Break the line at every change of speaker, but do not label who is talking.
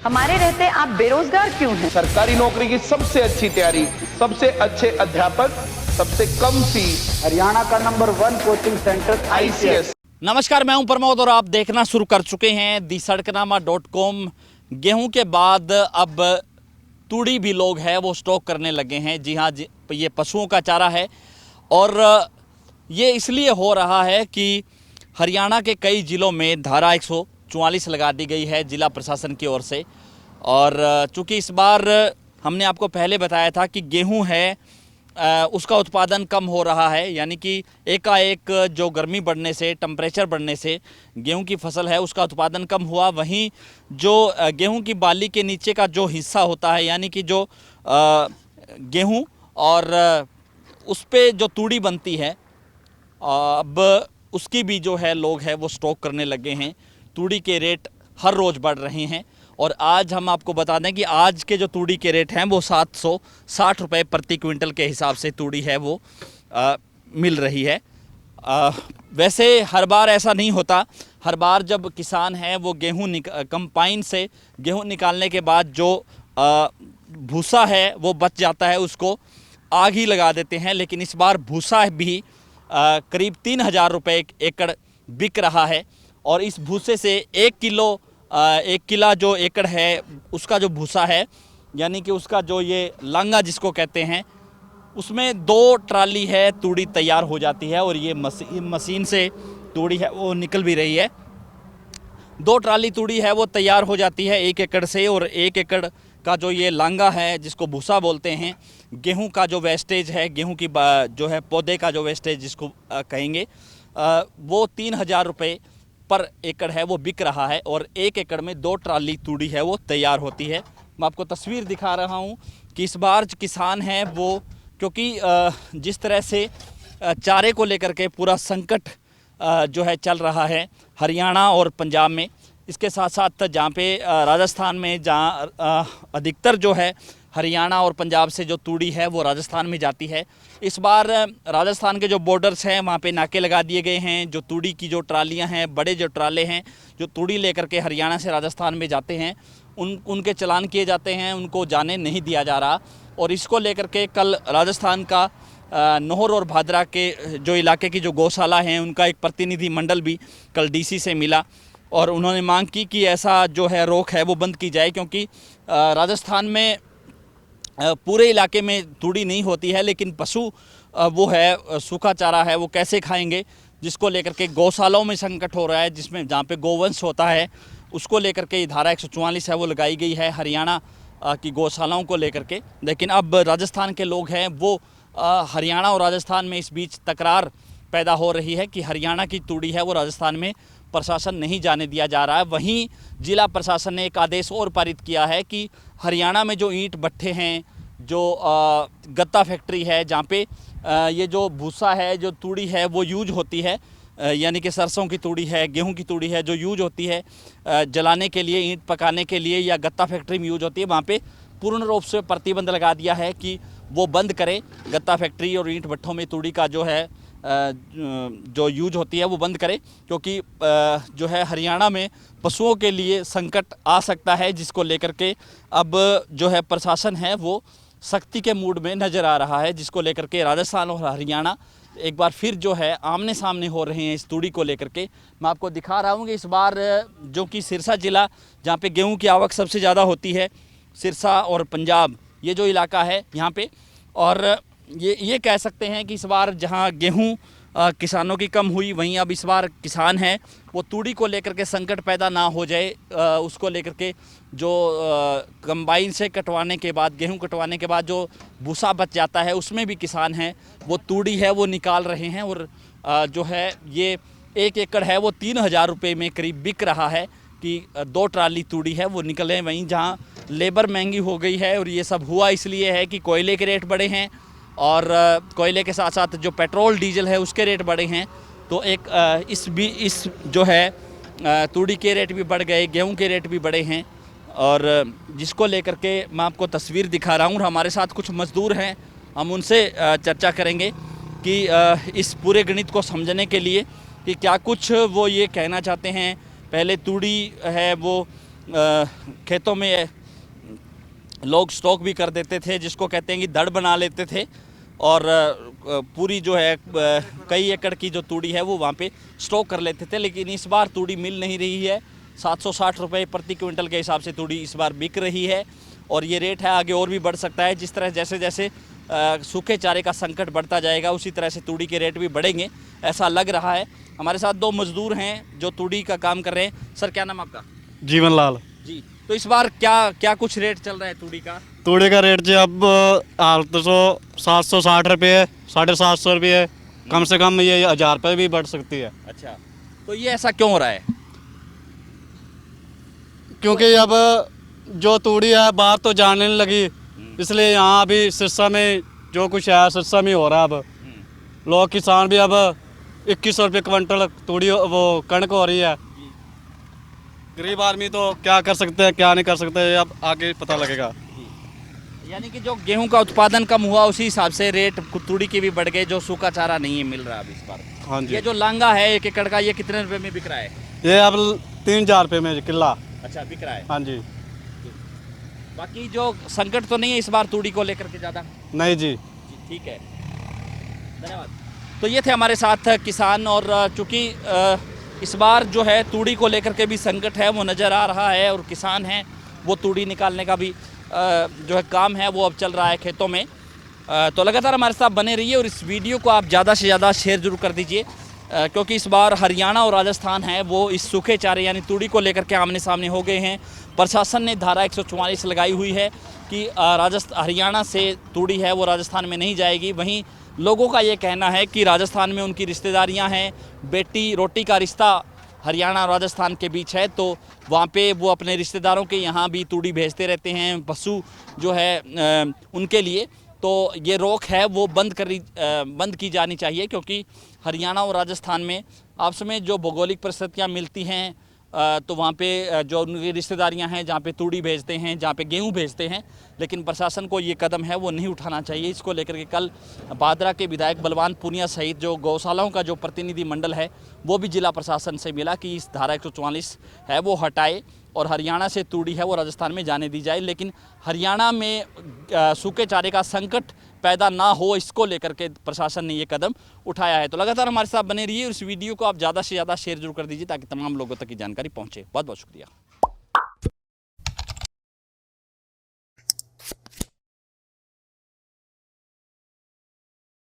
हमारे रहते आप बेरोजगार क्यों हैं?
सरकारी नौकरी की सबसे अच्छी तैयारी, सबसे अच्छे अध्यापक, सबसे कम फीस,
हरियाणा का नंबर 1 कोचिंग सेंटर
ICS।
नमस्कार, मैं हूं प्रमोद और आप देखना शुरू कर चुके हैं theSadknama.com। गेहूं के बाद अब तूड़ी भी लोग हैं वो स्टॉक करने लगे हैं। जी हाँ, ये पशुओं का चारा है और ये इसलिए हो रहा है कि हरियाणा के कई ज़िलों में धारा 144 लगा दी गई है जिला प्रशासन की ओर से। और चूँकि इस बार हमने आपको पहले बताया था कि गेहूं है उसका उत्पादन कम हो रहा है, यानी कि एकाएक जो गर्मी बढ़ने से, टेम्परेचर बढ़ने से गेहूं की फसल है उसका उत्पादन कम हुआ। वहीं जो गेहूं की बाली के नीचे का जो हिस्सा होता है, यानी कि जो गेहूं और उस पे जो तूड़ी बनती है, अब उसकी भी जो है लोग हैं वो स्टॉक करने लगे हैं। तूड़ी के रेट हर रोज़ बढ़ रहे हैं और आज हम आपको बता दें कि आज के जो तूड़ी के रेट हैं वो 760 रुपये प्रति क्विंटल के हिसाब से तूड़ी है वो मिल रही है। वैसे हर बार ऐसा नहीं होता। हर बार जब किसान हैं वो गेहूं कंपाइन से गेहूं निकालने के बाद जो भूसा है वो बच जाता है, उसको आग ही लगा देते हैं। लेकिन इस बार भूसा भी करीब 3000 रुपये एकड़ बिक रहा है और इस भूसे से 1 किला जो एकड़ है उसका जो भूसा है, यानी कि उसका जो ये लांगा जिसको कहते हैं, उसमें 2 ट्राली है तूड़ी तैयार हो जाती है। और ये मशीन से तूड़ी है वो निकल भी रही है। 2 ट्राली तूड़ी है वो तैयार हो जाती है 1 एकड़ से। और 1 एकड़ का जो ये लांगा है जिसको भूसा बोलते हैं, गेहूं का जो वेस्टेज है, गेहूं की जो है पौधे का जो वेस्टेज जिसको कहेंगे, वो 3000 रुपये पर एकड़ है वो बिक रहा है। और 1 एकड़ में 2 ट्राली तूड़ी है वो तैयार होती है। मैं आपको तस्वीर दिखा रहा हूँ कि इस बार किसान हैं वो, क्योंकि जिस तरह से चारे को लेकर के पूरा संकट जो है चल रहा है हरियाणा और पंजाब में, इसके साथ साथ जहाँ पे राजस्थान में, जहाँ अधिकतर जो है हरियाणा और पंजाब से जो तूड़ी है वो राजस्थान में जाती है। इस बार राजस्थान के जो बॉर्डर्स हैं वहाँ पे नाके लगा दिए गए हैं। जो तूड़ी की जो ट्रालियाँ हैं, बड़े जो ट्राले हैं जो तूड़ी लेकर के हरियाणा से राजस्थान में जाते हैं, उनके चालान किए जाते हैं, उनको जाने नहीं दिया जा रहा। और इसको लेकर के कल राजस्थान का नौहर और भादरा के जो इलाके की जो गौशाला हैं उनका एक प्रतिनिधि मंडल भी कल DC से मिला और उन्होंने मांग की कि ऐसा जो है रोक है वो बंद की जाए, क्योंकि राजस्थान में पूरे इलाके में तूड़ी नहीं होती है, लेकिन पशु वो है सूखा चारा है वो कैसे खाएंगे, जिसको लेकर के गौशालाओं में संकट हो रहा है, जिसमें जहाँ पे गोवंश होता है उसको लेकर के धारा 144 है वो लगाई गई है हरियाणा की गौशालाओं को लेकर के। लेकिन अब राजस्थान के लोग हैं वो हरियाणा और राजस्थान में इस बीच तकरार पैदा हो रही है कि हरियाणा की तूड़ी है वो राजस्थान में प्रशासन नहीं जाने दिया जा रहा है। वहीं जिला प्रशासन ने एक आदेश और पारित किया है कि हरियाणा में जो ईंट भट्ठे हैं, जो गत्ता फैक्ट्री है, जहाँ पे ये जो भूसा है, जो तूड़ी है वो यूज होती है, यानी कि सरसों की तूड़ी है, गेहूं की तूड़ी है जो यूज होती है जलाने के लिए, ईंट पकाने के लिए, या गत्ता फैक्ट्री में यूज होती है, वहाँ पे पूर्ण रूप से प्रतिबंध लगा दिया है कि वो बंद करें। गत्ता फैक्ट्री और ईंट भट्ठों में तूड़ी का जो है जो यूज होती है वो बंद करें, क्योंकि जो है हरियाणा में पशुओं के लिए संकट आ सकता है, जिसको लेकर के अब जो है प्रशासन है वो सख्ती के मूड में नज़र आ रहा है, जिसको लेकर के राजस्थान और हरियाणा एक बार फिर जो है आमने सामने हो रहे हैं इस तूड़ी को लेकर के। मैं आपको दिखा रहा हूँ कि इस बार जो कि सिरसा जिला, जहाँ पे गेहूँ की आवक सबसे ज़्यादा होती है, सिरसा और पंजाब ये जो इलाका है यहाँ पे, और ये कह सकते हैं कि इस बार जहाँ गेहूं किसानों की कम हुई, वहीं अब इस बार किसान हैं वो तूड़ी को लेकर के संकट पैदा ना हो जाए, उसको लेकर के जो कंबाइन से कटवाने के बाद, गेहूं कटवाने के बाद जो भूसा बच जाता है उसमें भी किसान हैं वो तूड़ी है वो निकाल रहे हैं। और जो है ये 1 एकड़ है वो 3000 रुपये में करीब बिक रहा है कि 2 ट्राली तूड़ी है वो निकले। वहीं जहाँ लेबर महंगी हो गई है, और ये सब हुआ इसलिए है कि कोयले के रेट बढ़े हैं और कोयले के साथ साथ जो पेट्रोल डीजल है उसके रेट बढ़े हैं, तो एक इस जो है तूड़ी के रेट भी बढ़ गए, गेहूं के रेट भी बढ़े हैं। और जिसको लेकर के मैं आपको तस्वीर दिखा रहा हूँ और हमारे साथ कुछ मज़दूर हैं, हम उनसे चर्चा करेंगे कि इस पूरे गणित को समझने के लिए कि क्या कुछ वो ये कहना चाहते हैं। पहले तूड़ी है वो खेतों में लोग स्टॉक भी कर देते थे, जिसको कहते हैं कि दड़ बना लेते थे, और पूरी जो है कई एकड़ की जो तूड़ी है वो वहाँ पे स्टॉक कर लेते थे। लेकिन इस बार तूड़ी मिल नहीं रही है। 760 रुपये प्रति क्विंटल के हिसाब से तूड़ी इस बार बिक रही है, और ये रेट है आगे और भी बढ़ सकता है। जिस तरह जैसे जैसे सूखे चारे का संकट बढ़ता जाएगा उसी तरह से तूड़ी के रेट भी बढ़ेंगे, ऐसा लग रहा है। हमारे साथ दो मजदूर हैं जो तूड़ी का काम कर रहे हैं। सर, क्या नाम आपका?
जीवन लाल
जी। तो इस बार क्या कुछ रेट चल रहा है तूड़ी का?
तूड़ी का रेट जी अब हाल तो 760 रुपये है, 750 रुपये है, कम से कम ये 1000 रुपये भी बढ़ सकती है।
अच्छा, तो ये ऐसा क्यों हो रहा है?
क्योंकि अब जो तूड़ी है बाहर तो जाने नहीं लगी, इसलिए यहाँ अभी सिरसा में जो कुछ है सिरसा में हो रहा है। अब लोग किसान भी अब 2100 रुपये क्विंटल तूड़ी वो कणक हो रही है। गरीब आदमी तो क्या कर सकते हैं क्या नहीं कर सकते, अब आगे पता लगेगा।
यानी कि जो गेहूं का उत्पादन कम हुआ उसी हिसाब से रेट तूड़ी के भी बढ़ गए, जो सूखा चारा नहीं है मिल रहा अभी इस बार।
हाँ जी।
ये जो लांगा है 1 एकड़ का, ये कितने रुपए में बिक रहा है?
ये अब 3000 रुपये में किला।
अच्छा, बिक रहा है।
हाँ जी।
बाकी जो संकट तो नहीं है इस बार तूड़ी को लेकर के ज़्यादा?
नहीं जी।
ठीक है, धन्यवाद। तो ये थे हमारे साथ किसान, और चूँकि इस बार जो है तूड़ी को लेकर के भी संकट है वो नज़र आ रहा है, और किसान हैं वो तूड़ी निकालने का भी जो है काम है वो अब चल रहा है खेतों में। तो लगातार हमारे साथ बने रहिए, और इस वीडियो को आप ज़्यादा से ज़्यादा शेयर जरूर कर दीजिए, क्योंकि इस बार हरियाणा और राजस्थान है वो इस सूखे चारे यानी तूड़ी को लेकर के आमने सामने हो गए हैं। प्रशासन ने धारा 144 लगाई हुई है कि हरियाणा से तूड़ी है वो राजस्थान में नहीं जाएगी। वहीं लोगों का ये कहना है कि राजस्थान में उनकी रिश्तेदारियां हैं, बेटी रोटी का रिश्ता हरियाणा और राजस्थान के बीच है, तो वहाँ पे वो अपने रिश्तेदारों के यहाँ भी तूड़ी भेजते रहते हैं, पशु जो है उनके लिए। तो ये रोक है वो बंद की जानी चाहिए, क्योंकि हरियाणा और राजस्थान में आपस में जो भौगोलिक परिस्थितियाँ मिलती हैं, तो वहाँ पे जो उनकी रिश्तेदारियाँ हैं जहाँ पे तूड़ी भेजते हैं, जहाँ पे गेहूँ भेजते हैं, लेकिन प्रशासन को ये कदम है वो नहीं उठाना चाहिए। इसको लेकर के कल बादरा के विधायक बलवान पूनिया सहित जो गौशालाओं का जो प्रतिनिधि मंडल है वो भी जिला प्रशासन से मिला कि इस धारा 144 है वो हटाए, और हरियाणा से तूड़ी है वो राजस्थान में जाने दी जाए। लेकिन हरियाणा में सूखे चारे का संकट पैदा ना हो, इसको लेकर के प्रशासन ने ये कदम उठाया है। तो लगातार हमारे साथ बने रहिए, और इस वीडियो को आप ज़्यादा से ज़्यादा शेयर जरूर कर दीजिए ताकि तमाम लोगों तक की जानकारी पहुँचे। बहुत बहुत शुक्रिया।